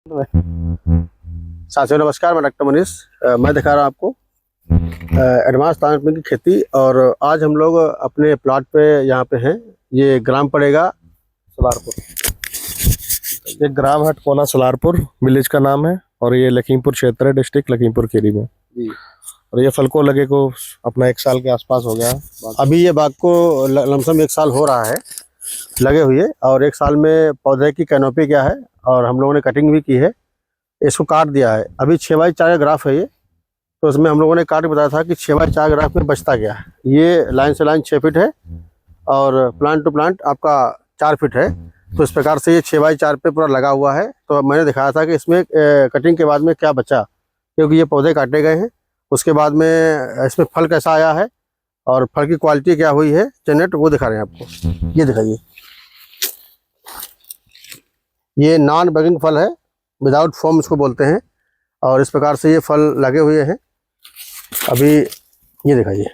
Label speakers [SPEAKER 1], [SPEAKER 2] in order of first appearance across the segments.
[SPEAKER 1] साथियों नमस्कार, मैं डॉक्टर मनीष। मैं दिखा रहा हूँ आपको एडवांस तांबा की खेती। और आज हम लोग अपने प्लॉट पे यहाँ पे हैं। ये ग्राम पड़ेगा सलारपुर।
[SPEAKER 2] ये ग्राम है टकोना सलारपुर विलेज का नाम है और ये लखीमपुर क्षेत्र है, डिस्ट्रिक्ट लखीमपुर खीरी में
[SPEAKER 1] जी।
[SPEAKER 2] और ये फल को लगे को अपना 1 साल के आसपास हो गया।
[SPEAKER 1] अभी ये बाग को लमसम 1 साल हो रहा है लगे हुए, और 1 साल में पौधे की कैनोपी क्या है, और हम लोगों ने कटिंग भी की है। इसको काट दिया है। अभी 6x4 का ग्राफ है ये, तो उसमें हम लोगों ने काट के बताया था कि 6x4 ग्राफ में बचता क्या है। ये लाइन से लाइन 6 फीट है और प्लांट टू प्लांट आपका 4 फीट है। तो इस प्रकार से ये 6x4 पे पूरा लगा हुआ है। तो मैंने दिखाया था कि इसमें कटिंग के बाद में क्या बचा, क्योंकि ये पौधे काटे गए हैं। उसके बाद में इसमें फल कैसा आया है और फल की क्वालिटी क्या हुई है जेनेट, वो दिखा रहे हैं आपको। ये दिखाइए, ये नॉन बगिंग फल है, विदाउट फॉर्म इसको बोलते हैं। और इस प्रकार से ये फल लगे हुए हैं। अभी ये दिखाइए,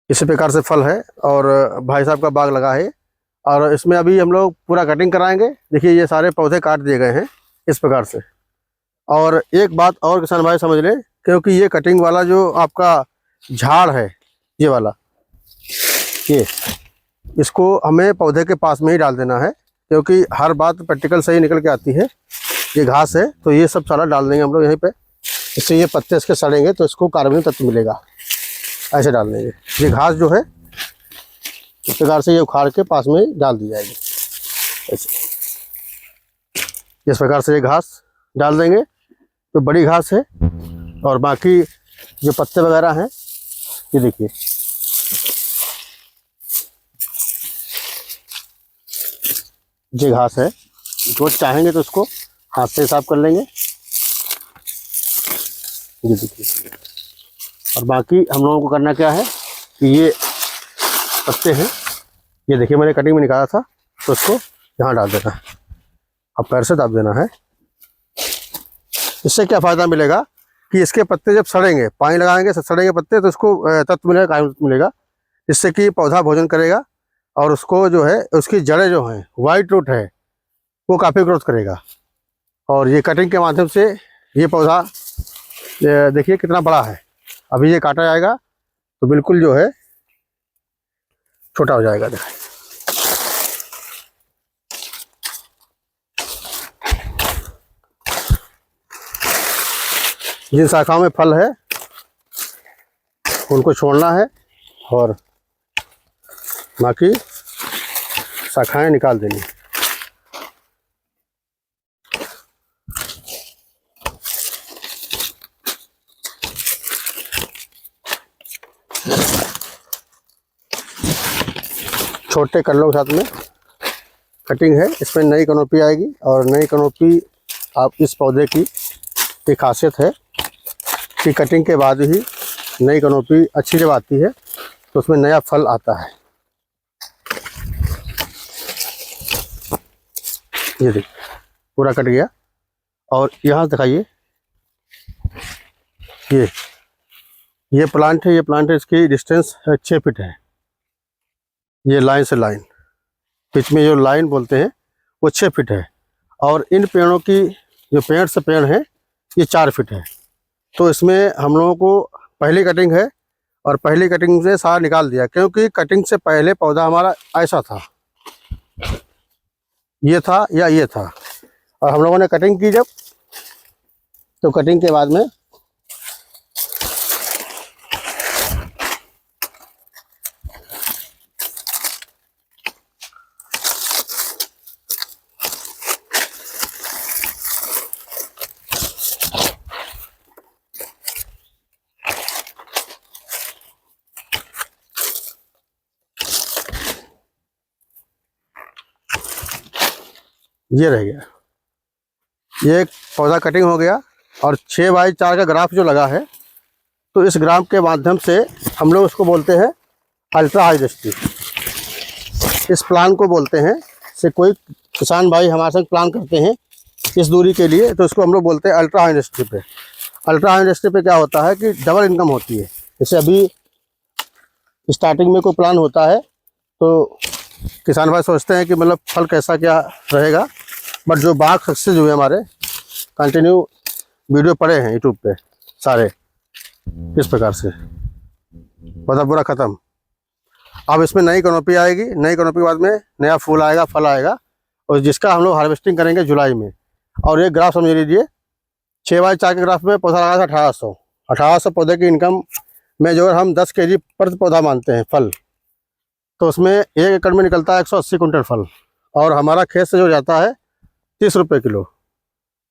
[SPEAKER 1] इसी प्रकार से फल है और भाई साहब का बाग लगा है। और इसमें अभी हम लोग पूरा कटिंग कराएंगे। देखिए ये सारे पौधे काट दिए गए हैं इस प्रकार से। और एक बात और किसान भाई समझ लें, क्योंकि ये कटिंग वाला जो आपका झाड़ है, ये वाला, ये इसको हमें पौधे के पास में ही डाल देना है, क्योंकि हर बात प्रैक्टिकल सही निकल के आती है। ये घास है तो ये सब सारा डाल देंगे हम लोग यहीं पे। इससे ये पत्ते इसके सड़ेंगे तो इसको कार्बन तत्व मिलेगा, ऐसे डाल देंगे। ये घास जो है इस प्रकार से ये उखाड़ के पास में डाल दी जाएगी ऐसे। इस प्रकार से ये घास डाल देंगे तो बड़ी घास है। और बाकी जो पत्ते वगैरह हैं ये देखिए, ये घास है। जो चाहेंगे तो उसको हाथ से साफ कर लेंगे, ये देखिए। और बाकी हम लोगों को करना क्या है कि ये पत्ते हैं, ये देखिए मैंने कटिंग में निकाला था, तो उसको यहाँ डाल देना है। अब पैर से दाब देना है। इससे क्या फ़ायदा मिलेगा कि इसके पत्ते जब सड़ेंगे, पानी लगाएंगे सड़ेंगे पत्ते, तो इसको तत्व मिलेगा, कार्बन तत्व मिलेगा, जिससे कि पौधा भोजन करेगा। और उसको जो है उसकी जड़ें जो हैं, वाइट रूट है, वो काफ़ी ग्रोथ करेगा। और ये कटिंग के माध्यम से ये पौधा देखिए कितना बड़ा है। अभी ये काटा जाएगा तो बिल्कुल जो है छोटा हो जाएगा। देखिए जिन शाखाओं में फल है उनको छोड़ना है और बाकी शाखाएं निकाल देनी। छोटे कल्लों के साथ में कटिंग है, इसमें नई कनोपी आएगी। और नई कनोपी आप इस पौधे की एक खासियत है कि कटिंग के बाद ही नई कनोपी अच्छी जब आती है तो उसमें नया फल आता है। ये देखिए पूरा कट गया। और यहाँ दिखाइए, ये प्लांट है, ये प्लांट है, इसकी डिस्टेंस 6 फीट है। ये लाइन से लाइन, बीच में जो लाइन बोलते हैं वो 6 फीट है। और इन पेड़ों की जो पेड़ से पेड़ है ये 4 फीट है। तो इसमें हम लोगों को पहली कटिंग है और पहली कटिंग से सारा निकाल दिया, क्योंकि कटिंग से पहले पौधा हमारा ऐसा था, ये था या ये था। और हम लोगों ने कटिंग की जब, तो कटिंग के बाद में ये रह गया। ये एक पौधा कटिंग हो गया। और 6x4 का ग्राफ जो लगा है, तो इस ग्राफ के माध्यम से हम लोग उसको बोलते हैं अल्ट्रा हाई डेंसिटी। इस प्लान को बोलते हैं, से कोई किसान भाई हमारे साथ प्लान करते हैं इस दूरी के लिए, तो इसको हम लोग बोलते हैं अल्ट्रा हाई डेंसिटी पे। अल्ट्रा हाई डेंसिटी पे क्या होता है कि डबल इनकम होती है। जैसे अभी स्टार्टिंग में कोई प्लान होता है तो किसान भाई सोचते हैं कि मतलब फल कैसा क्या रहेगा, बट जो बाग सक्सेस हुए हमारे, कंटिन्यू वीडियो पड़े हैं यूट्यूब पे सारे, किस प्रकार से मतलब पूरा खत्म। अब इसमें नई कैनोपी आएगी, नई कैनोपी के बाद में नया फूल आएगा, फल आएगा, और जिसका हम लोग हार्वेस्टिंग करेंगे जुलाई में। और ये ग्राफ समझ लीजिए, 6x4 के ग्राफ में पौधा लगा था 1800 पौधे की इनकम में जो हम 10 kg प्रति पौधा मानते हैं फल, तो उसमें 1 एकड़ में निकलता है 180 कुंटल फल। और हमारा खेत से जो जाता है 30 रुपये किलो,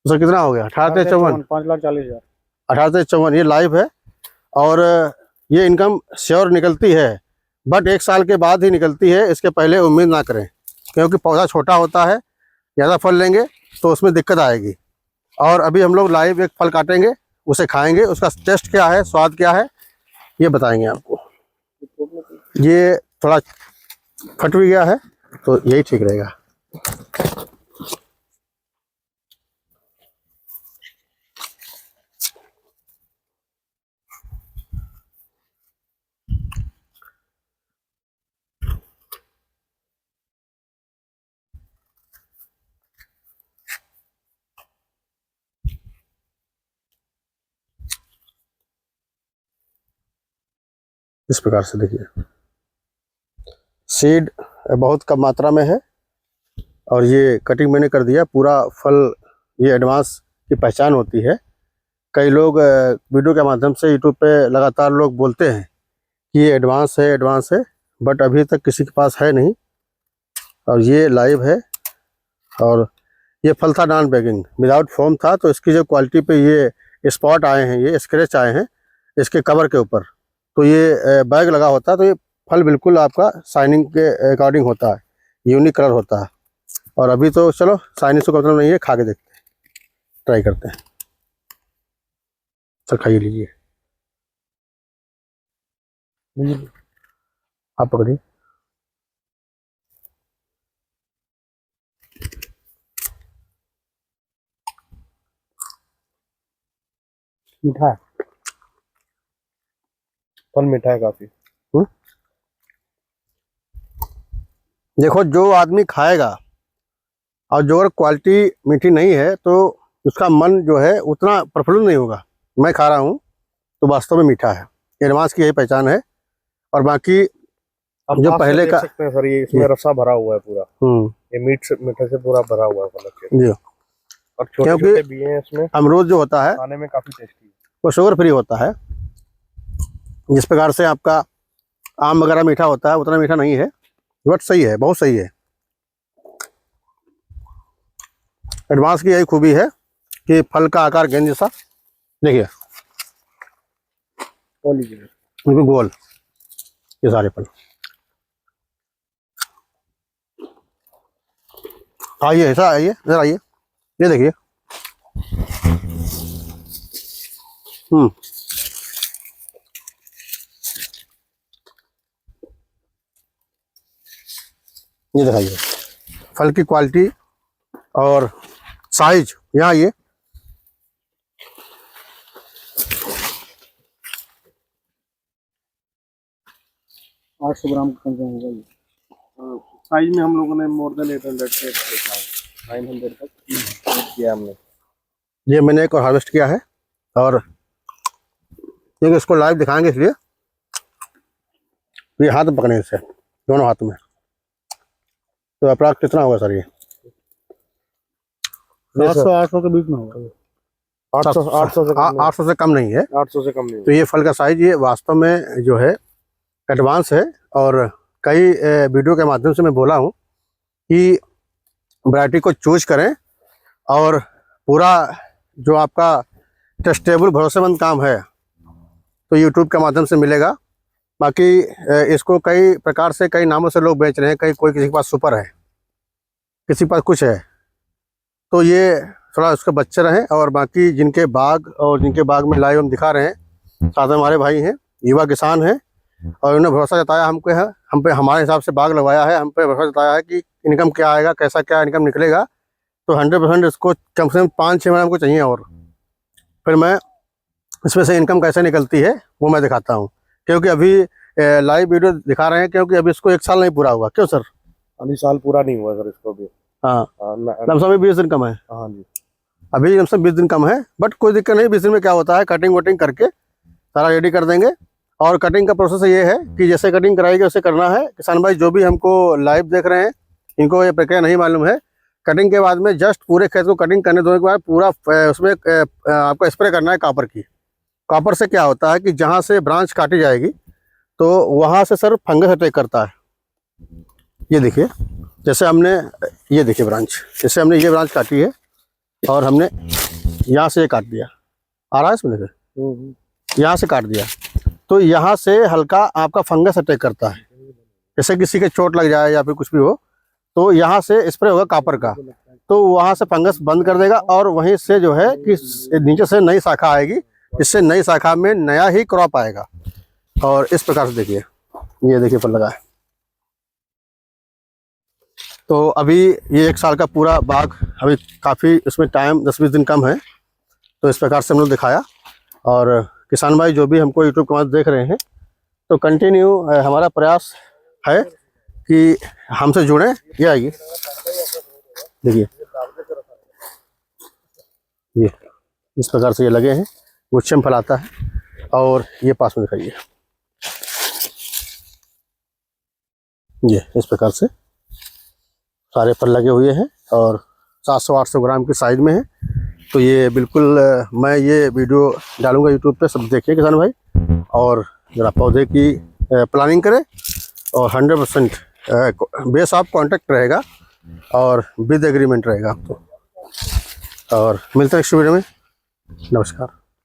[SPEAKER 1] उसका कितना हो गया? 18-54,
[SPEAKER 3] 5,40,000।
[SPEAKER 1] 18-54, ये लाइव है। और ये इनकम श्योर निकलती है, बट 1 साल के बाद ही निकलती है, इसके पहले उम्मीद ना करें, क्योंकि पौधा छोटा होता है, ज़्यादा फल लेंगे तो उसमें दिक्कत आएगी। और अभी हम लोग लाइव एक फल काटेंगे, उसे खाएंगे, उसका टेस्ट क्या है, स्वाद क्या है, ये बताएंगे आपको। ये थोड़ा फट भी गया है तो यही ठीक रहेगा। इस प्रकार से देखिए, सीड बहुत कम मात्रा में है, और ये कटिंग मैंने कर दिया पूरा फल। ये एडवांस की पहचान होती है। कई लोग वीडियो के माध्यम से यूट्यूब पे लगातार लोग बोलते हैं कि ये एडवांस है, बट अभी तक किसी के पास है नहीं। और ये लाइव है, और ये फल था नॉन बैगिंग, विदाउट फॉर्म था, तो इसकी जो क्वालिटी पे ये स्पॉट आए हैं, ये स्क्रैच आए हैं इसके कवर के ऊपर, तो ये बैग लगा होता है, तो ये फल बिल्कुल आपका शाइनिंग के अकॉर्डिंग होता है, यूनिक कलर होता है। और अभी तो चलो शाइनिंग से मतलब नहीं है, खा के देखते हैं, ट्राई करते हैं। सर खाइए, लीजिए, आप पकड़िए।
[SPEAKER 3] मीठा है,
[SPEAKER 2] फल मीठा है काफी।
[SPEAKER 1] देखो, जो आदमी खाएगा और जो अगर क्वालिटी मीठी नहीं है तो उसका मन जो है उतना प्रफुल्लित नहीं होगा। मैं खा रहा हूँ तो वास्तव में मीठा है, एडवांस की यही पहचान है। और बाकी
[SPEAKER 2] आप
[SPEAKER 1] जो
[SPEAKER 2] पास से
[SPEAKER 1] पहले
[SPEAKER 2] देख
[SPEAKER 1] का
[SPEAKER 2] सकते हैं सर, ये इसमें रसा भरा हुआ है पूरा, ये मीठे से पूरा भरा हुआ है फल के।
[SPEAKER 1] जी,
[SPEAKER 2] और छोटे
[SPEAKER 1] क्योंकि
[SPEAKER 2] छोटे बीए हैं इसमें,
[SPEAKER 1] अमरूद जो होता है
[SPEAKER 2] खाने में काफी टेस्टी है।
[SPEAKER 1] वो शुगर फ्री होता है। जिस प्रकार से आपका आम वगैरह मीठा होता है उतना मीठा नहीं है, बट सही है, बहुत सही है। एडवांस की यही खूबी है कि फल का आकार गेंद जैसा, देखिए बिल्कुल गोल, ये सारे फल। आइए, ऐसा आइए, इधर आइए, ये देखिए। ये दिखाइए फल की क्वालिटी और साइज। यहाँ आइए,
[SPEAKER 3] 800 ग्राम का कम होगा ये।
[SPEAKER 2] साइज में हम लोगों ने मोर देन 800 से देखा है, 900 तक किया हमने।
[SPEAKER 1] ये मैंने एक और हार्वेस्ट किया है, और क्योंकि इसको लाइव दिखाएंगे इसलिए ये हाथ पकड़ने से, दोनों हाथ में, तो अप्राग कितना होगा सर? ये
[SPEAKER 3] 700-800 के बीच में होगा।
[SPEAKER 2] 800 से कम
[SPEAKER 1] 800 से कम नहीं है।
[SPEAKER 2] 800 से कम नहीं।
[SPEAKER 1] तो ये फल का साइज ये वास्तव में जो है एडवांस है। और कई वीडियो के माध्यम से मैं बोला हूँ कि वैरायटी को चूज करें, और पूरा जो आपका ट्रस्टेबल भरोसेमंद काम है तो यूट्यूब के माध्यम से मिलेगा। बाकी इसको कई प्रकार से, कई नामों से लोग बेच रहे हैं, कोई किसी के पास सुपर है, किसी के पास कुछ है, तो ये थोड़ा उसके बच्चे रहें। और बाकी जिनके बाग में लाइव हम दिखा रहे हैं, साथ में हमारे भाई हैं, युवा किसान हैं, और उन्होंने भरोसा जताया हम पे, हमारे हिसाब से बाग लगवाया है, हम पे भरोसा जताया है कि इनकम क्या आएगा, कैसा क्या इनकम निकलेगा। तो 100% इसको कम से कम 5-6 महीने हमको चाहिए, और फिर मैं इसमें से इनकम कैसे निकलती है वो मैं दिखाता हूँ। क्योंकि अभी लाइव वीडियो दिखा रहे हैं, क्योंकि अभी इसको 1 साल नहीं पूरा हुआ। क्यों सर?
[SPEAKER 2] अभी साल पूरा नहीं हुआ सर इसको भी।
[SPEAKER 1] हाँ
[SPEAKER 2] न-
[SPEAKER 1] लमसम में 20 दिन कम है,
[SPEAKER 2] हाँ जी।
[SPEAKER 1] अभी लमसम 20 दिन कम है, बट कोई दिक्कत नहीं। 20 दिन में क्या होता है, कटिंग वटिंग करके सारा रेडी कर देंगे। और कटिंग का प्रोसेस ये है कि जैसे कटिंग कराएगी वैसे करना है। किसान भाई जो भी हमको लाइव देख रहे हैं, इनको ये प्रक्रिया नहीं मालूम है। कटिंग के बाद में जस्ट पूरे खेत को कटिंग करने देने के बाद पूरा उसमें आपको स्प्रे करना है कॉपर की। कॉपर से क्या होता है कि जहाँ से ब्रांच काटी जाएगी तो वहाँ से सर फंगस अटैक करता है। ये देखिए, जैसे हमने ये देखिए ब्रांच, जैसे हमने ये ब्रांच काटी है और हमने यहाँ से ये काट दिया, आ रहा है इसमें देखिए, यहाँ से काट दिया तो यहाँ से हल्का आपका फंगस अटैक करता है। जैसे किसी के चोट लग जाए या फिर कुछ भी हो तो यहाँ से स्प्रे होगा कॉपर का, तो वहाँ से फंगस बंद कर देगा और वहीं से जो है कि नीचे से नई शाखा आएगी, इससे नई शाखा में नया ही क्रॉप आएगा। और इस प्रकार से देखिए, ये देखिए पर लगा है। तो अभी ये 1 साल का पूरा बाग, अभी काफ़ी इसमें टाइम 10-20 दिन कम है, तो इस प्रकार से हम लोग दिखाया। और किसान भाई जो भी हमको यूट्यूब के माध्यम देख रहे हैं, तो कंटिन्यू हमारा प्रयास है कि हमसे जुड़े। ये आइए देखिए, ये इस प्रकार से ये लगे हैं, गुच्छे में फैलाता है। और ये पास में दिखाइए, ये इस प्रकार से सारे फल लगे हुए हैं और 700-800 ग्राम की साइज में है। तो ये बिल्कुल मैं ये वीडियो डालूंगा यूट्यूब पे, सब देखिए किसान भाई। और ज़रा पौधे की प्लानिंग करें और 100% बेस ऑफ कॉन्टैक्ट रहेगा और विद एग्रीमेंट रहेगा। तो और मिलते हैं नेक्स्ट वीडियो में। नमस्कार।